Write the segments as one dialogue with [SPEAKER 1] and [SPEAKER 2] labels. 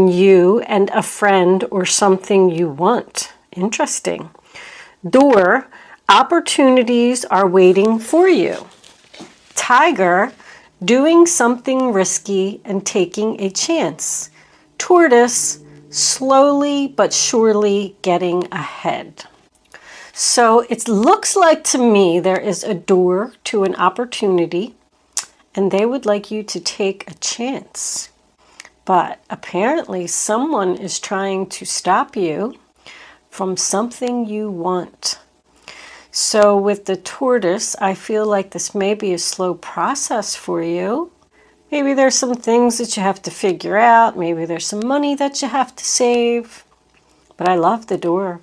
[SPEAKER 1] you and a friend or something you want. Interesting. Door, opportunities are waiting for you. Tiger, doing something risky and taking a chance. Tortoise, slowly but surely getting ahead. So it looks like to me there is a door to an opportunity, and they would like you to take a chance. But apparently someone is trying to stop you from something you want. So with the tortoise, I feel like this may be a slow process for you. Maybe there's some things that you have to figure out. Maybe there's some money that you have to save. But I love the door.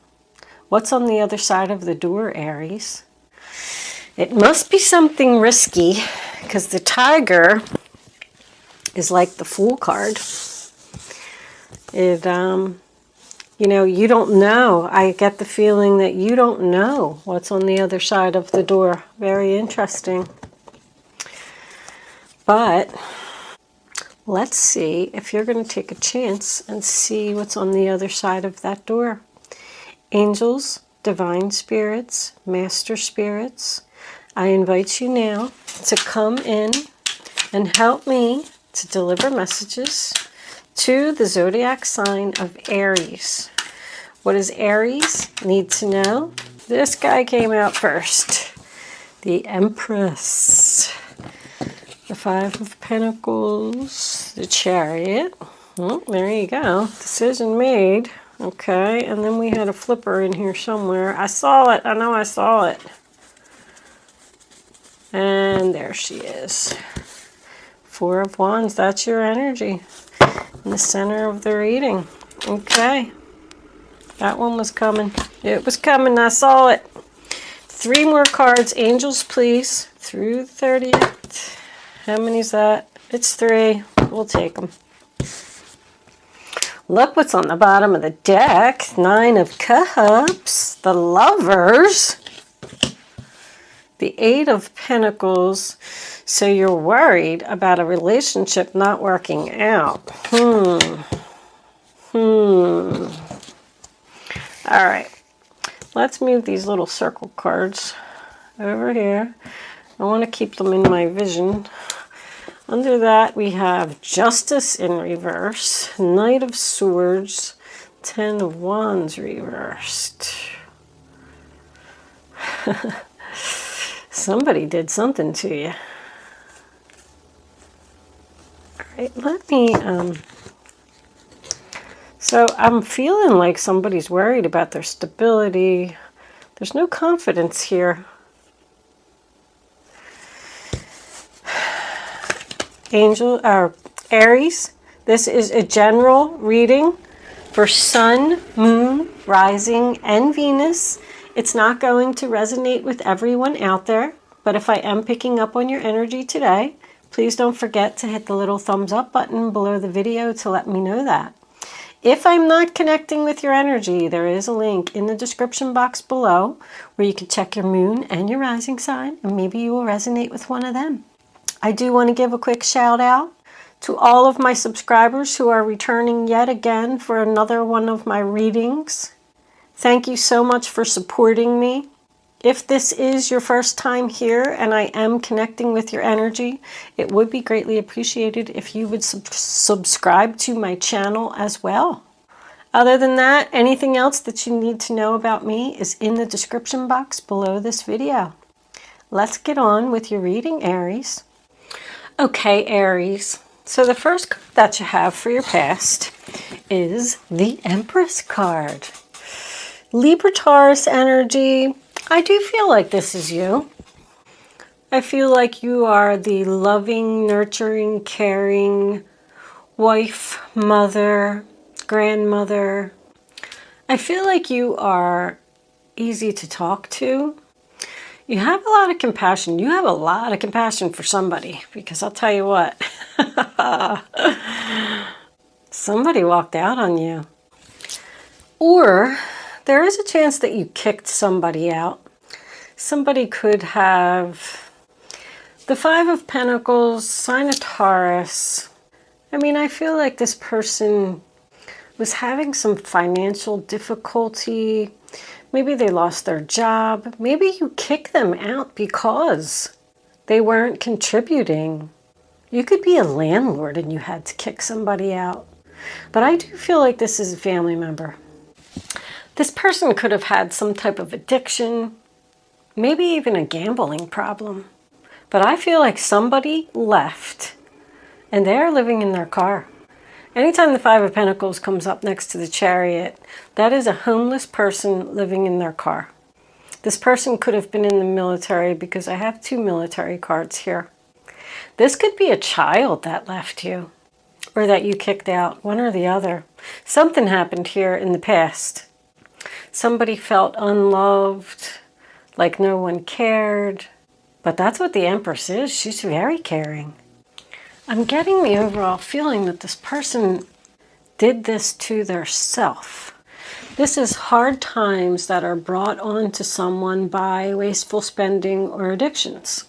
[SPEAKER 1] What's on the other side of the door, Aries? It must be something risky, because the tiger is like the Fool card. It, you know, you don't know. I get the feeling that you don't know what's on the other side of the door. Very interesting. But let's see if you're going to take a chance and see what's on the other side of that door. Angels, divine spirits, master spirits, I invite you now to come in and help me to deliver messages to the zodiac sign of Aries. What does Aries need to know? This guy came out first. The Empress. The Five of Pentacles. The Chariot. Oh, there you go. Decision made. Okay, and then we had a flipper in here somewhere. I saw it. I know I saw it. And there she is. Four of Wands. That's your energy in the center of the reading. Okay. That one was coming. It was coming. I saw it. 3 more cards. Angels, please. Through the 30th. How many is that? It's 3. We'll take them. Look what's on the bottom of the deck. 9 of Cups. The Lovers. The 8 of Pentacles. So you're worried about a relationship not working out. All right. Let's move these little circle cards over here. I want to keep them in my vision. Under that, we have Justice in reverse, Knight of Swords, 10 of Wands reversed. Somebody did something to you. All right, let me, so I'm feeling like somebody's worried about their stability. There's no confidence here. Angel, Aries, this is a general reading for Sun, Moon, Rising, and Venus. It's not going to resonate with everyone out there, but if I am picking up on your energy today, please don't forget to hit the little thumbs up button below the video to let me know that. If I'm not connecting with your energy, there is a link in the description box below where you can check your moon and your rising sign, and maybe you will resonate with one of them. I do want to give a quick shout out to all of my subscribers who are returning yet again for another one of my readings. Thank you so much for supporting me. If this is your first time here and I am connecting with your energy, it would be greatly appreciated if you would subscribe to my channel as well. Other than that, anything else that you need to know about me is in the description box below this video. Let's get on with your reading, Aries. Okay, Aries. So the first card that you have for your past is the Empress card. Libra Taurus energy. I do feel like this is you. I feel like you are the loving, nurturing, caring wife, mother, grandmother. I feel like you are easy to talk to. You have a lot of compassion. You have a lot of compassion for somebody, because I'll tell you what. Somebody walked out on you. Or there is a chance that you kicked somebody out. Somebody could have the 5 of Pentacles, sign of Taurus. I mean, I feel like this person was having some financial difficulty. Maybe they lost their job. Maybe you kicked them out because they weren't contributing. You could be a landlord and you had to kick somebody out. But I do feel like this is a family member. This person could have had some type of addiction, maybe even a gambling problem. But I feel like somebody left and they're living in their car. Anytime the Five of Pentacles comes up next to the Chariot, that is a homeless person living in their car. This person could have been in the military because I have 2 military cards here. This could be a child that left you or that you kicked out, one or the other. Something happened here in the past. Somebody felt unloved, like no one cared. But that's what the Empress is. She's very caring. I'm getting the overall feeling that this person did this to their self. This is hard times that are brought on to someone by wasteful spending or addictions.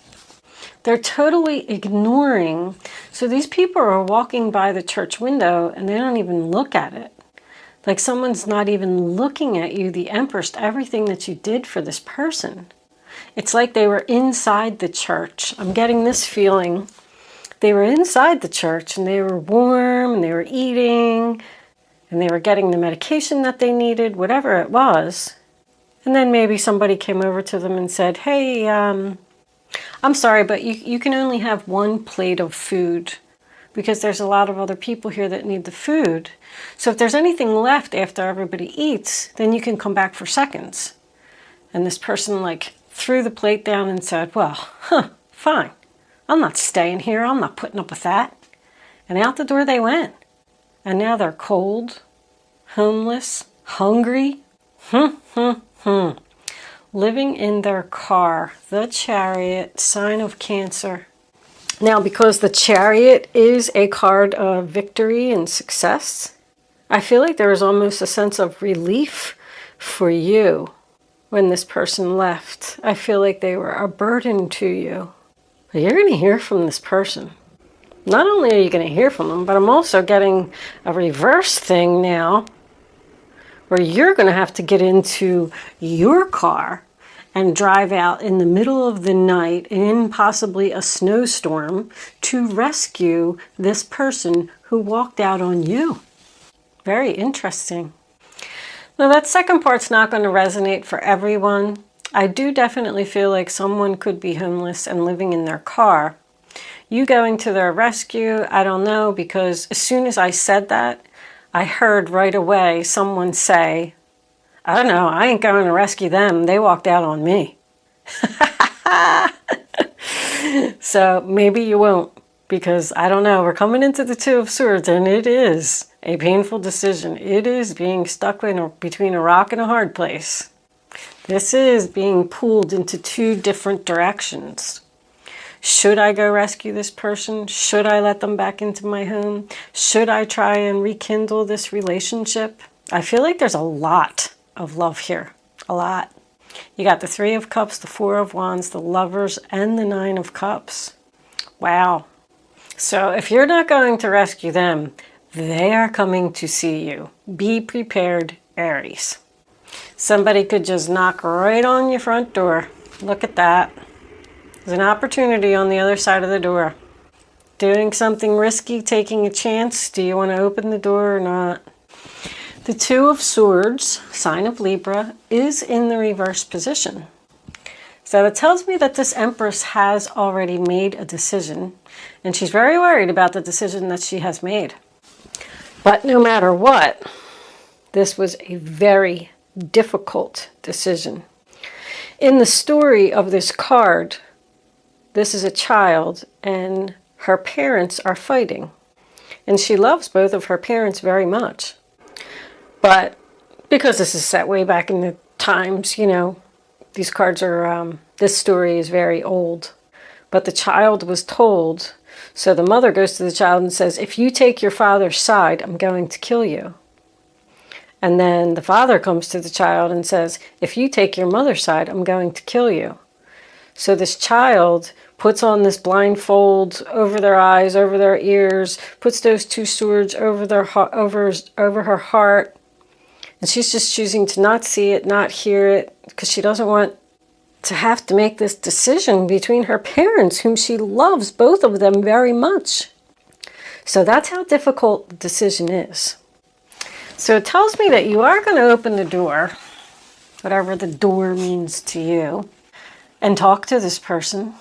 [SPEAKER 1] They're totally ignoring. So these people are walking by the church window and they don't even look at it. Like someone's not even looking at you, the Empress, everything that you did for this person. It's like they were inside the church. I'm getting this feeling. They were inside the church and they were warm and they were eating and they were getting the medication that they needed, whatever it was. And then maybe somebody came over to them and said, hey, I'm sorry, but you can only have 1 plate of food because there's a lot of other people here that need the food. So if there's anything left after everybody eats, then you can come back for seconds. And this person like threw the plate down and said, well, fine. I'm not staying here. I'm not putting up with that. And out the door they went. And now they're cold, homeless, hungry. Living in their car. The Chariot, sign of Cancer. Now, because the Chariot is a card of victory and success, I feel like there was almost a sense of relief for you when this person left. I feel like they were a burden to you. But you're going to hear from this person. Not only are you going to hear from them, but I'm also getting a reverse thing now where you're going to have to get into your car and drive out in the middle of the night in possibly a snowstorm to rescue this person who walked out on you. Very interesting. Now that second part's not going to resonate for everyone. I do definitely feel like someone could be homeless and living in their car. You going to their rescue, I don't know, because as soon as I said that, I heard right away someone say, I don't know, I ain't going to rescue them. They walked out on me. So maybe you won't, because I don't know. We're coming into the 2 of Swords and it is a painful decision. It is being stuck between a rock and a hard place. This is being pulled into 2 different directions. Should I go rescue this person? Should I let them back into my home? Should I try and rekindle this relationship? I feel like there's a lot of love here. A lot. You got the 3 of Cups, the 4 of Wands, the Lovers, and the 9 of Cups. Wow. So if you're not going to rescue them, they are coming to see you. Be prepared, Aries. Somebody could just knock right on your front door. Look at that. There's an opportunity on the other side of the door. Doing something risky, taking a chance. Do you want to open the door or not? The 2 of Swords, sign of Libra, is in the reverse position. So it tells me that this Empress has already made a decision, and she's very worried about the decision that she has made. But no matter what, this was a very difficult decision. In the story of this card, this is a child and her parents are fighting. And she loves both of her parents very much. But because this is set way back in the times, you know, these cards are, this story is very old. But the child was told, so the mother goes to the child and says, if you take your father's side, I'm going to kill you. And then the father comes to the child and says, if you take your mother's side, I'm going to kill you. So this child puts on this blindfold over their eyes, over their ears, puts those two swords over over her heart, and she's just choosing to not see it, not hear it, because she doesn't want to have to make this decision between her parents, whom she loves, both of them, very much. So that's how difficult the decision is. So it tells me that you are going to open the door, whatever the door means to you, and talk to this person.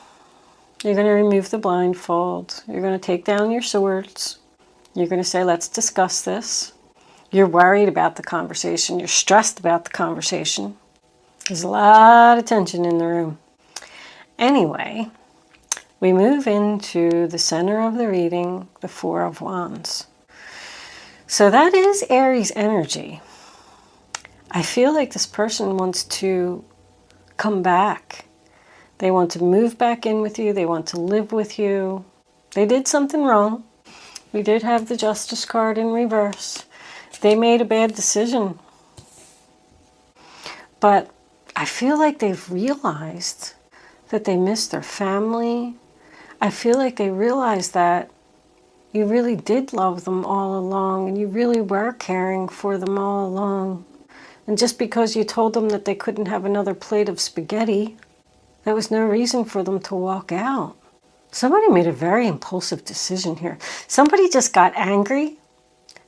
[SPEAKER 1] You're going to remove the blindfold. You're going to take down your swords. You're going to say, let's discuss this. You're worried about the conversation. You're stressed about the conversation. There's a lot of tension in the room. Anyway, we move into the center of the reading, the Four of Wands. So that is Aries energy. I feel like this person wants to come back. They want to move back in with you. They want to live with you. They did something wrong. We did have the Justice card in reverse. They made a bad decision. But I feel like they've realized that they missed their family. I feel like they realized that you really did love them all along, and you really were caring for them all along. And just because you told them that they couldn't have another plate of spaghetti, that was no reason for them to walk out. Somebody made a very impulsive decision here. Somebody just got angry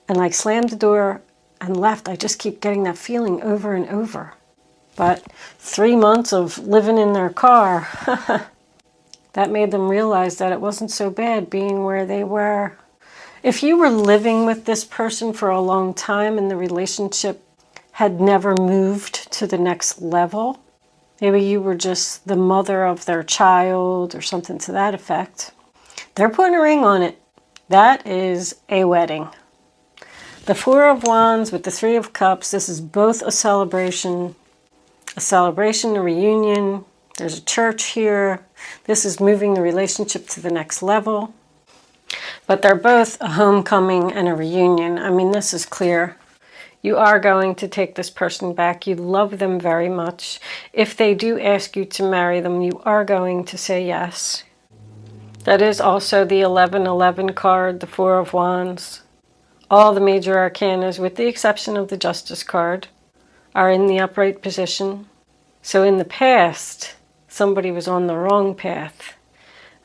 [SPEAKER 1] and like slammed the door and left. I just keep getting that feeling over and over. But 3 months of living in their car, that made them realize that it wasn't so bad being where they were. If you were living with this person for a long time and the relationship had never moved to the next level, maybe you were just the mother of their child or something to that effect, they're putting a ring on it. That is a wedding. The Four of Wands with the Three of Cups, this is both a celebration, a reunion. There's a church here. This is moving the relationship to the next level. But they're both a homecoming and a reunion. I mean, this is clear. You are going to take this person back. You love them very much. If they do ask you to marry them, you are going to say yes. That is also the 1111 card, the Four of Wands. All the major arcanas, with the exception of the Justice card, are in the upright position. So in the past, somebody was on the wrong path,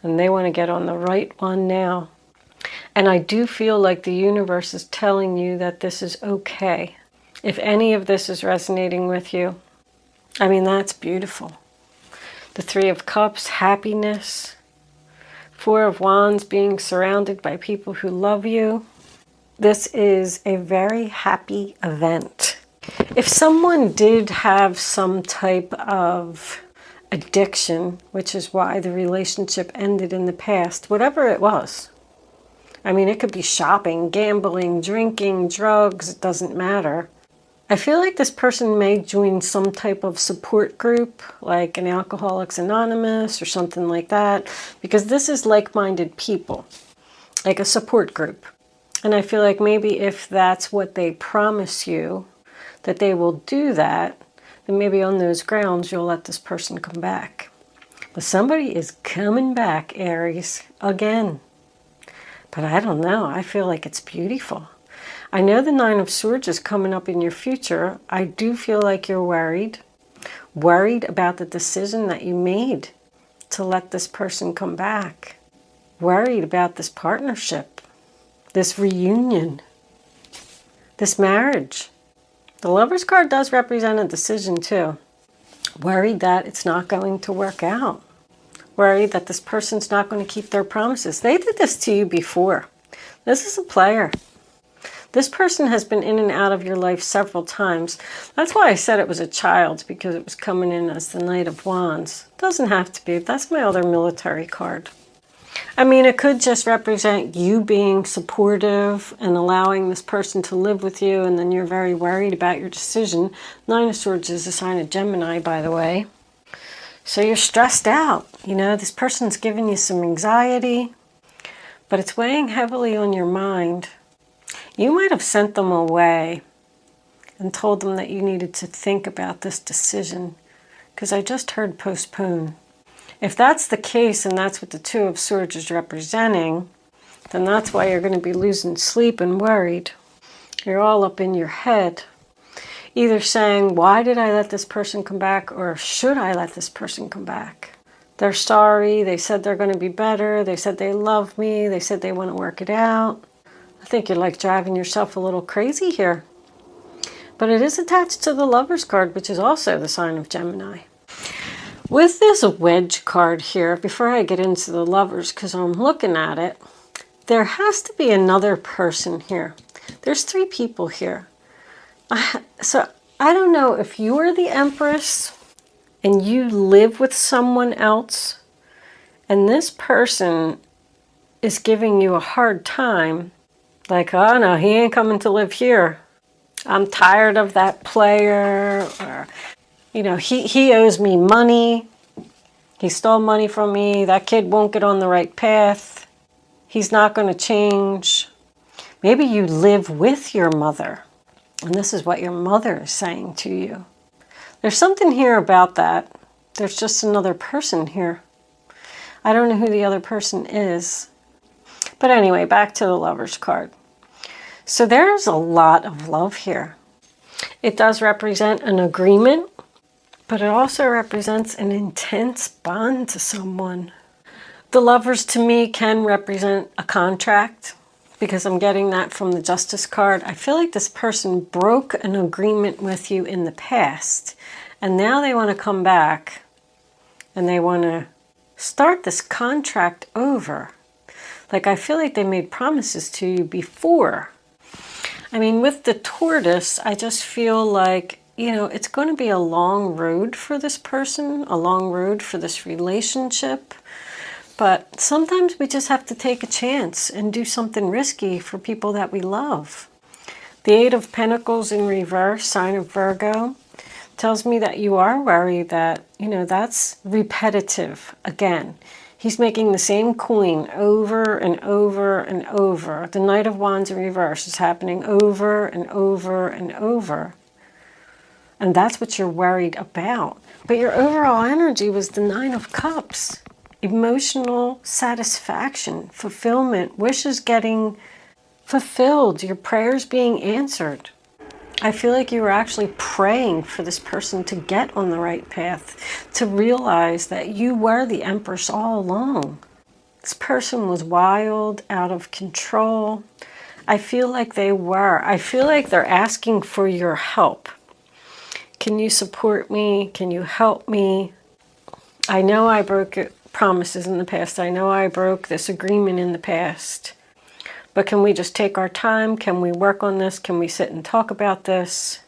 [SPEAKER 1] and they want to get on the right one now. And I do feel like the universe is telling you that this is okay. If any of this is resonating with you, I mean, that's beautiful. The Three of Cups, happiness. Four of Wands, being surrounded by people who love you. This is a very happy event. If someone did have some type of addiction, which is why the relationship ended in the past, whatever it was, I mean, it could be shopping, gambling, drinking, drugs, it doesn't matter. I feel like this person may join some type of support group, like an Alcoholics Anonymous or something like that, because this is like-minded people, like a support group. And I feel like maybe if that's what they promise you, that they will do that, then maybe on those grounds you'll let this person come back. But somebody is coming back, Aries, again. But I don't know. I feel like it's beautiful. I know the Nine of Swords is coming up in your future. I do feel like you're worried. Worried about the decision that you made to let this person come back. Worried about this partnership, this reunion, this marriage. The Lover's card does represent a decision too. Worried that it's not going to work out. Worried that this person's not going to keep their promises. They did this to you before. This is a player. This person has been in and out of your life several times. That's why I said it was a child, because it was coming in as the Knight of Wands. Doesn't have to be. That's my other military card. I mean, it could just represent you being supportive and allowing this person to live with you, and then you're very worried about your decision. Nine of Swords is a sign of Gemini, by the way. So you're stressed out. You know, this person's giving you some anxiety, but it's weighing heavily on your mind. You might have sent them away and told them that you needed to think about this decision, because I just heard postpone. If that's the case and that's what the Two of Swords is representing, then that's why you're going to be losing sleep and worried. You're all up in your head, either saying, why did I let this person come back, or should I let this person come back? They're sorry. They said they're going to be better. They said they love me. They said they want to work it out. I think you're like driving yourself a little crazy here. But it is attached to the Lovers card, which is also the sign of Gemini. With this wedge card here, before I get into the Lovers, because I'm looking at it, there has to be another person here. There's 3 people here. So I don't know if you're the Empress and you live with someone else, and this person is giving you a hard time. Like, oh no, he ain't coming to live here. I'm tired of that player, or, you know, he owes me money. He stole money from me. That kid won't get on the right path. He's not going to change. Maybe you live with your mother, and this is what your mother is saying to you. There's something here about that. There's just another person here. I don't know who the other person is. But anyway, back to the Lovers card. So there's a lot of love here. It does represent an agreement, but it also represents an intense bond to someone. The Lovers to me can represent a contract, because I'm getting that from the Justice card. I feel like this person broke an agreement with you in the past, and now they want to come back and they want to start this contract over. Like, I feel like they made promises to you before. I mean, with the Tortoise, I just feel like, you know, it's going to be a long road for this person, a long road for this relationship. But sometimes we just have to take a chance and do something risky for people that we love. The 8 of Pentacles in reverse, sign of Virgo, tells me that you are worried that, you know, that's repetitive again. He's making the same coin over and over and over. The Knight of Wands in reverse is happening over and over and over. And that's what you're worried about. But your overall energy was the 9 of Cups. Emotional satisfaction, fulfillment, wishes getting fulfilled, your prayers being answered. I feel like you were actually praying for this person to get on the right path, to realize that you were the Empress all along. This person was wild, out of control. I feel like they were. I feel like they're asking for your help. Can you support me? Can you help me? I know I broke promises in the past. I know I broke this agreement in the past. But can we just take our time? Can we work on this? Can we sit and talk about this?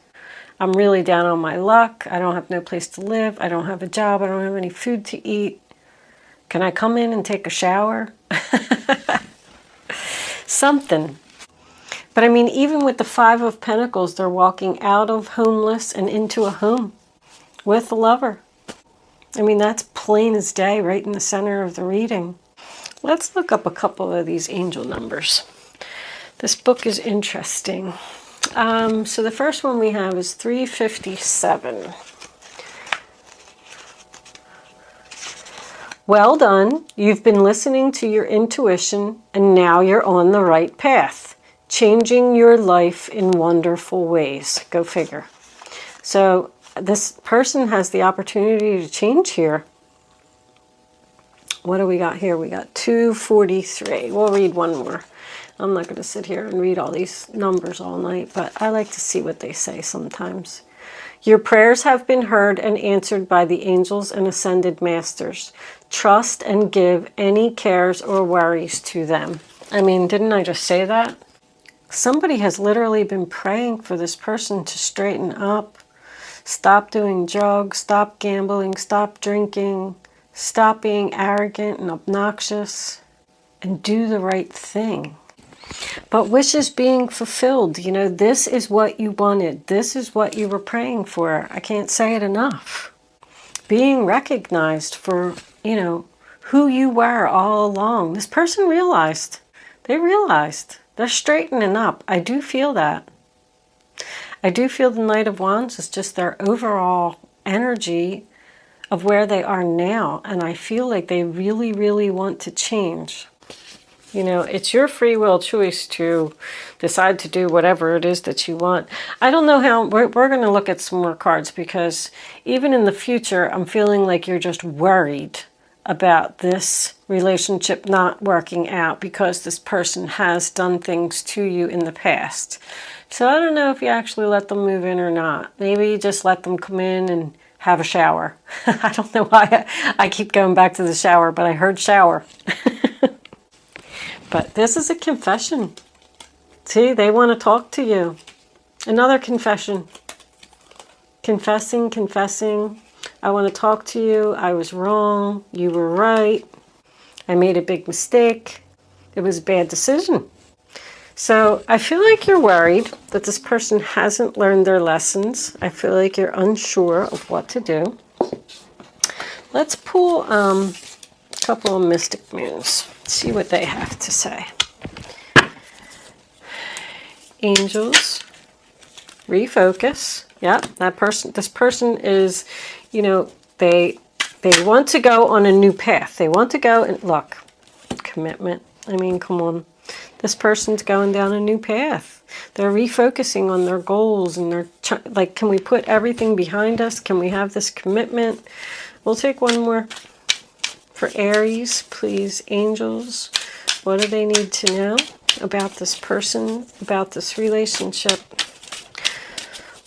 [SPEAKER 1] I'm really down on my luck. I don't have no place to live. I don't have a job. I don't have any food to eat. Can I come in and take a shower? Something. But I mean, even with the 5 of Pentacles, they're walking out of homeless and into a home with a lover. I mean, that's plain as day, right in the center of the reading. Let's look up a couple of these angel numbers. This book is interesting. So the first one we have is 357. Well done. You've been listening to your intuition, and now you're on the right path, changing your life in wonderful ways. Go figure. So this person has the opportunity to change here. What do we got here? We got 243. We'll read one more. I'm not going to sit here and read all these numbers all night, but I like to see what they say sometimes. Your prayers have been heard and answered by the angels and ascended masters. Trust and give any cares or worries to them. I mean, didn't I just say that? Somebody has literally been praying for this person to straighten up, stop doing drugs, stop gambling, stop drinking, stop being arrogant and obnoxious, and do the right thing. But wishes being fulfilled, you know, this is what you wanted. This is what you were praying for. I can't say it enough. Being recognized for, you know, who you were all along. This person realized. They realized. They're straightening up. I do feel that. I do feel the Knight of Wands is just their overall energy of where they are now. And I feel like they really, really want to change. You know, it's your free will choice to decide to do whatever it is that you want. I don't know how, we're going to look at some more cards, because even in the future, I'm feeling like you're just worried about this relationship not working out because this person has done things to you in the past. So I don't know if you actually let them move in or not. Maybe you just let them come in and have a shower. I don't know why I keep going back to the shower, but I heard shower. But this is a confession. See, they want to talk to you. Another confession. Confessing, confessing. I want to talk to you. I was wrong. You were right. I made a big mistake. It was a bad decision. So I feel like you're worried that this person hasn't learned their lessons. I feel like you're unsure of what to do. Let's pull a couple of mystic moons. See what they have to say. Angels, refocus. Yep, this person is, you know, they want to go on a new path. They want to go and look, commitment. I mean, come on. This person's going down a new path. They're refocusing on their goals, and they're like, can we put everything behind us? Can we have this commitment? We'll take one more for Aries, please. Angels, what do they need to know about this person, about this relationship?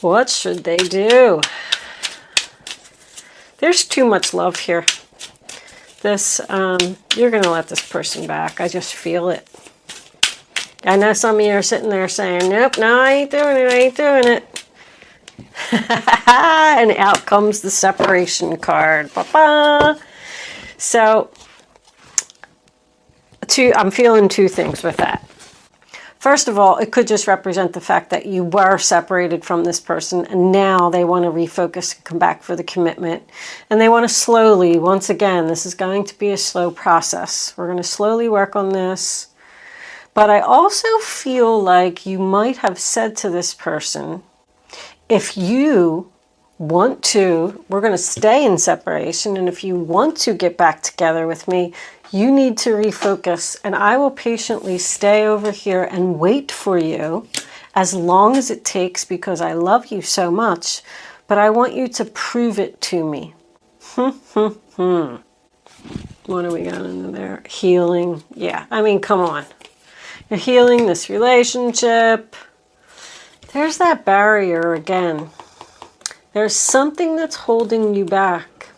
[SPEAKER 1] What should they do? There's too much love here. This, you're going to let this person back. I just feel it. I know some of you are sitting there saying, nope, no, I ain't doing it. I ain't doing it. And out comes the separation card. Ba-ba. So, I'm feeling two things with that. First of all, it could just represent the fact that you were separated from this person, and now they want to refocus and come back for the commitment. And they want to slowly, once again, this is going to be a slow process. We're going to slowly work on this. But I also feel like you might have said to this person, if you want to, we're going to stay in separation, and if you want to get back together with me, you need to refocus, and I will patiently stay over here and wait for you as long as it takes, because I love you so much, but I want you to prove it to me. What do we got into there? Healing. Yeah, I mean, come on. You're healing this relationship. There's that barrier again. There's something that's holding you back.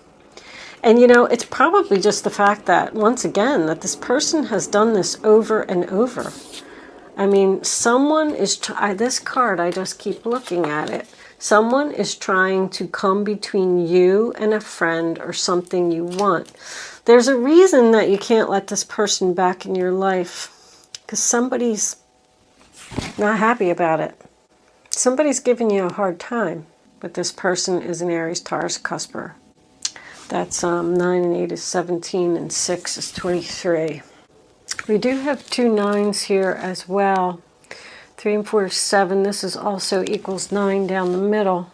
[SPEAKER 1] And you know, it's probably just the fact that, once again, that this person has done this over and over. I mean, someone is, this card, I just keep looking at it. Someone is trying to come between you and a friend or something you want. There's a reason that you can't let this person back in your life, because somebody's not happy about it. Somebody's giving you a hard time. But this person is an Aries Taurus cusper. That's 9 and 8 is 17 and 6 is 23. We do have 2 9s here as well. 3 and 4 is 7. This is also equals 9 down the middle.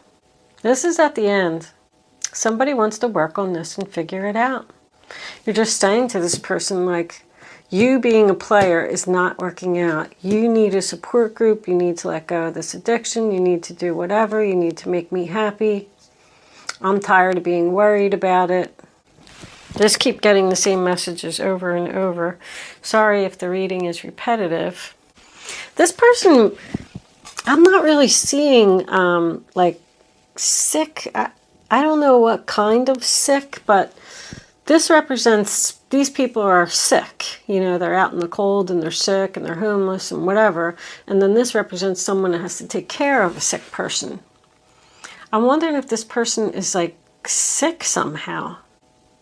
[SPEAKER 1] This is at the end. Somebody wants to work on this and figure it out. You're just saying to this person, like, you being a player is not working out. You need a support group. You need to let go of this addiction. You need to do whatever. You need to make me happy. I'm tired of being worried about it. Just keep getting the same messages over and over. Sorry if the reading is repetitive. This person, I'm not really seeing like sick. I don't know what kind of sick, but this represents these people are sick. You know, they're out in the cold and they're sick and they're homeless and whatever. And then this represents someone that has to take care of a sick person. I'm wondering if this person is like sick somehow.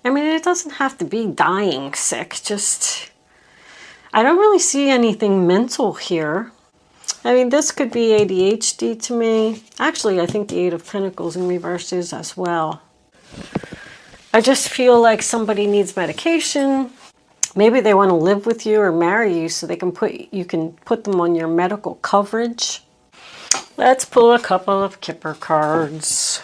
[SPEAKER 1] I mean, it doesn't have to be dying sick. Just, I don't really see anything mental here. I mean, this could be ADHD to me. Actually, I think the 8 of Pentacles in reverse is as well. I just feel like somebody needs medication. Maybe they want to live with you or marry you so they can you can put them on your medical coverage. Let's pull a couple of Kipper cards.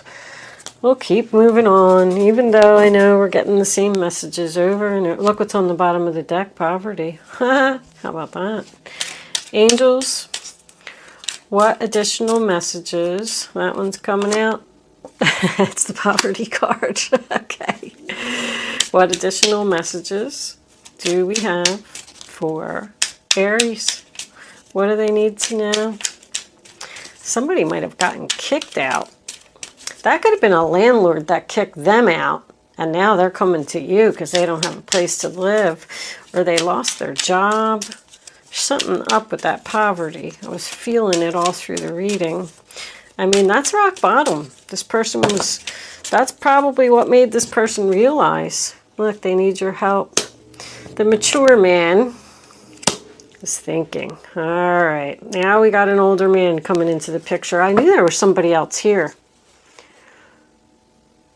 [SPEAKER 1] We'll keep moving on, even though I know we're getting the same messages over and over. Look what's on the bottom of the deck, poverty. How about that? Angels, what additional messages? That one's coming out. It's the poverty card. Okay. What additional messages do we have for Aries? What do they need to know? Somebody might have gotten kicked out. That could have been a landlord that kicked them out, and now they're coming to you because they don't have a place to live, or they lost their job. There's something up with that poverty. I was feeling it all through the reading. I mean, that's rock bottom. This person was, that's probably what made this person realize, look, they need your help. The mature man is thinking, all right, now we got an older man coming into the picture. I knew there was somebody else here.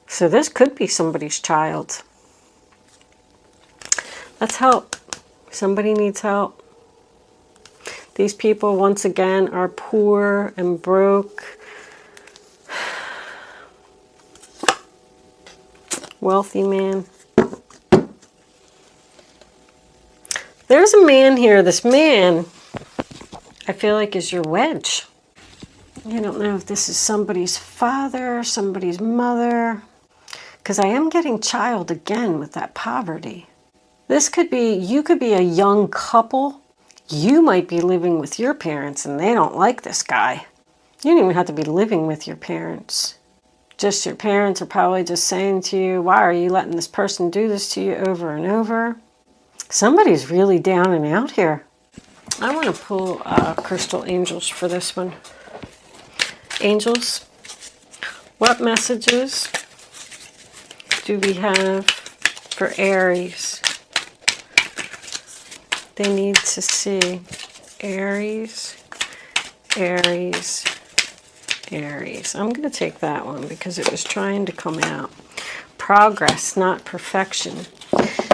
[SPEAKER 1] So this could be somebody's child. Let's help. Somebody needs help. These people, once again, are poor and broke. Wealthy man. There's a man here. This man, I feel like, is your wedge. I don't know if this is somebody's father, somebody's mother, because I am getting child again with that poverty. This could be, you could be a young couple. You might be living with your parents and they don't like this guy. You don't even have to be living with your parents. Just your parents are probably just saying to you, why are you letting this person do this to you over and over? Somebody's really down and out here. I want to pull crystal angels for this one. Angels, what messages do we have for Aries? They need to see. Aries, Aries, Aries. I'm going to take that one because it was trying to come out. Progress, not perfection.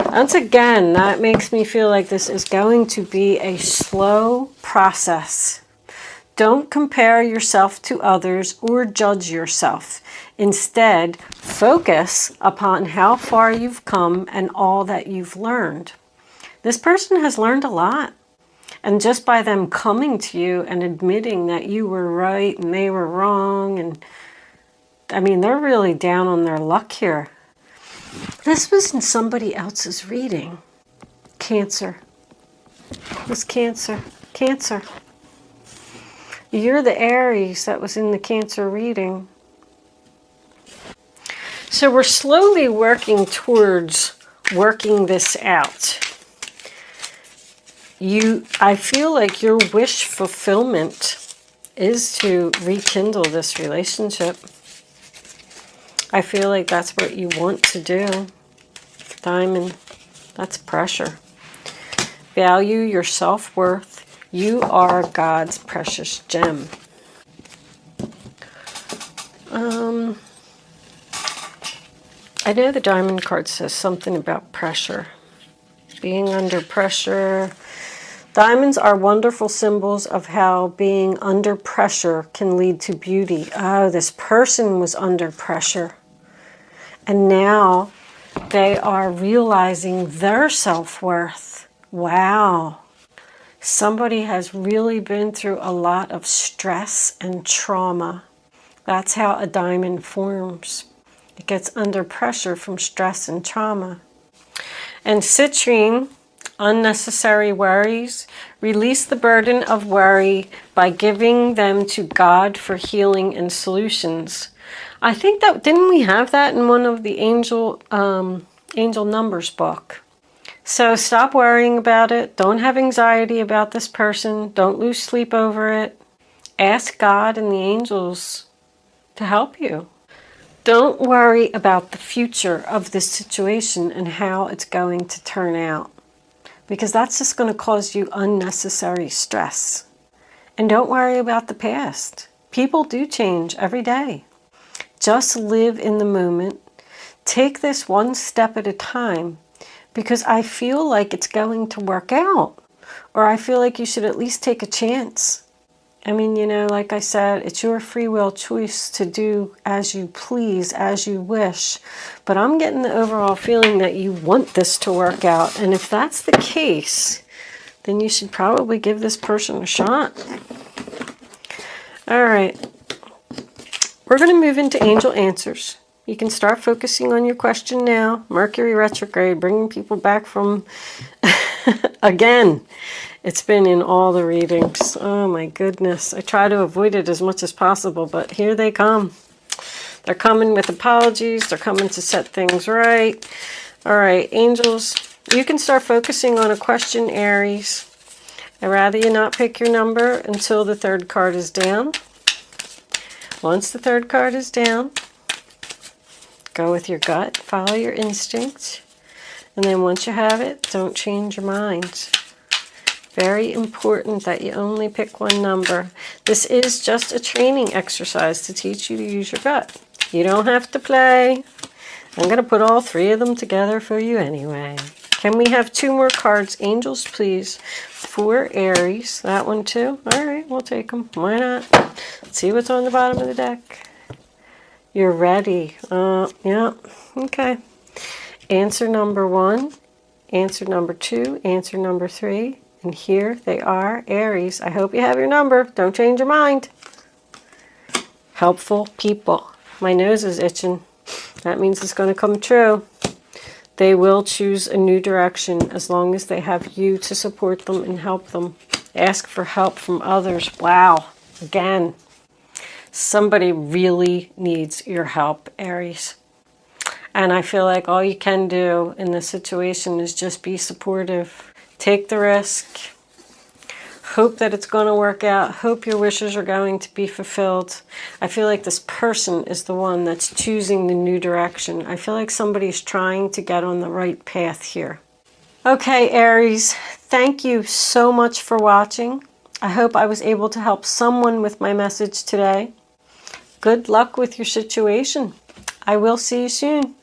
[SPEAKER 1] Once again, that makes me feel like this is going to be a slow process. Don't compare yourself to others or judge yourself. Instead, focus upon how far you've come and all that you've learned. This person has learned a lot. And just by them coming to you and admitting that you were right and they were wrong, and I mean, they're really down on their luck here. This was in somebody else's reading. Cancer. It was Cancer. Cancer. You're the Aries that was in the Cancer reading. So we're slowly working towards working this out. I feel like your wish fulfillment is to rekindle this relationship. I feel like that's what you want to do. Diamond, that's pressure. Value your self-worth. You are God's precious gem. I know the Diamond card says something about pressure. Being under pressure. Diamonds are wonderful symbols of how being under pressure can lead to beauty. Oh, this person was under pressure. And now they are realizing their self-worth. Wow. Somebody has really been through a lot of stress and trauma. That's how a diamond forms. It gets under pressure from stress and trauma. And citrine, unnecessary worries. Release the burden of worry by giving them to God for healing and solutions. I think that, didn't we have that in one of the angel numbers book? So stop worrying about it. Don't have anxiety about this person. Don't lose sleep over it. Ask God and the angels to help you. Don't worry about the future of this situation and how it's going to turn out, because that's just going to cause you unnecessary stress. And don't worry about the past. People do change every day. Just live in the moment. Take this one step at a time, because I feel like it's going to work out. Or I feel like you should at least take a chance. I mean, you know, like I said, it's your free will choice to do as you please, as you wish. But I'm getting the overall feeling that you want this to work out. And if that's the case, then you should probably give this person a shot. All right. We're going to move into angel answers. You can start focusing on your question now. Mercury retrograde, bringing people back from, again, it's been in all the readings. Oh my goodness. I try to avoid it as much as possible, but here they come. They're coming with apologies. They're coming to set things right. All right, angels, you can start focusing on a question, Aries. I'd rather you not pick your number until the third card is down. Once the third card is down, go with your gut, follow your instincts, and then once you have it, don't change your mind. Very important that you only pick one number. This is just a training exercise to teach you to use your gut. You don't have to play. I'm going to put all three of them together for you anyway. Can we have 2 more cards, angels, please, for Aries? That one too? All right, we'll take them. Why not? Let's see what's on the bottom of the deck. You're ready. Yeah, okay. Answer number 1, answer number 2, answer number 3. And here they are, Aries. I hope you have your number. Don't change your mind. Helpful people. My nose is itching. That means it's going to come true. They will choose a new direction as long as they have you to support them and help them. Ask for help from others. Wow. Again, somebody really needs your help, Aries. And I feel like all you can do in this situation is just be supportive. Take the risk. Hope that it's going to work out. Hope your wishes are going to be fulfilled. I feel like this person is the one that's choosing the new direction. I feel like somebody's trying to get on the right path here. Okay, Aries, thank you so much for watching. I hope I was able to help someone with my message today. Good luck with your situation. I will see you soon.